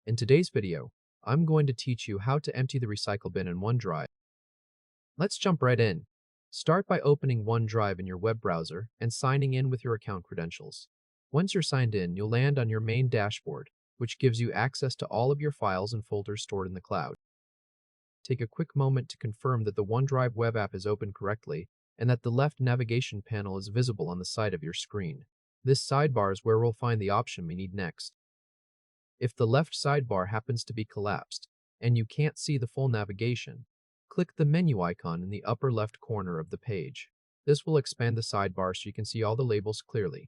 In today's video, I'm going to teach you how to empty the recycle bin in OneDrive. Let's jump right in. Start by opening OneDrive in your web browser and signing in with your account credentials. Once you're signed in, you'll land on your main dashboard, which gives you access to all of your files and folders stored in the cloud. Take a quick moment to confirm that the OneDrive web app is open correctly and that the left navigation panel is visible on the side of your screen. This sidebar is where we'll find the option we need next. If the left sidebar happens to be collapsed and you can't see the full navigation, click the menu icon in the upper left corner of the page. This will expand the sidebar so you can see all the labels clearly.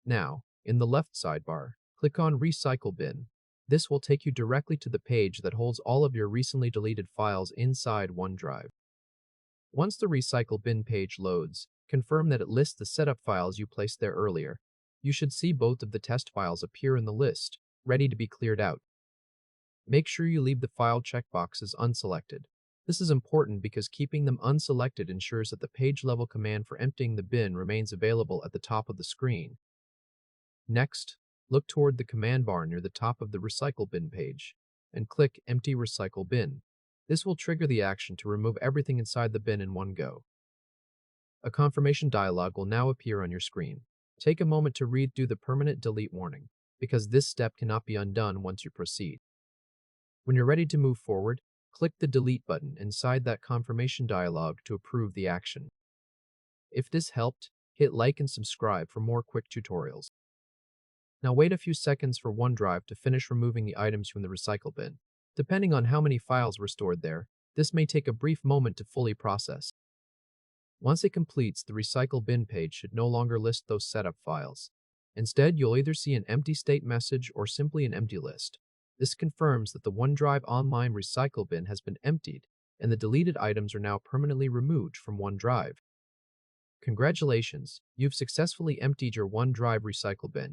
Now, in the left sidebar, click on Recycle Bin. This will take you directly to the page that holds all of your recently deleted files inside OneDrive. Once the Recycle Bin page loads, confirm that it lists the setup files you placed there earlier. You should see both of the test files appear in the list, ready to be cleared out. Make sure you leave the file checkboxes unselected. This is important because keeping them unselected ensures that the page-level command for emptying the bin remains available at the top of the screen. Next, look toward the command bar near the top of the Recycle Bin page and click Empty Recycle Bin. This will trigger the action to remove everything inside the bin in one go. A confirmation dialog will now appear on your screen. Take a moment to read through the permanent delete warning, because this step cannot be undone once you proceed. When you're ready to move forward, click the delete button inside that confirmation dialog to approve the action. If this helped, hit like and subscribe for more quick tutorials. Now wait a few seconds for OneDrive to finish removing the items from the recycle bin. Depending on how many files were stored there, this may take a brief moment to fully process. Once it completes, the recycle bin page should no longer list those setup files. Instead, you'll either see an empty state message or simply an empty list. This confirms that the OneDrive online recycle bin has been emptied and the deleted items are now permanently removed from OneDrive. Congratulations, you've successfully emptied your OneDrive recycle bin.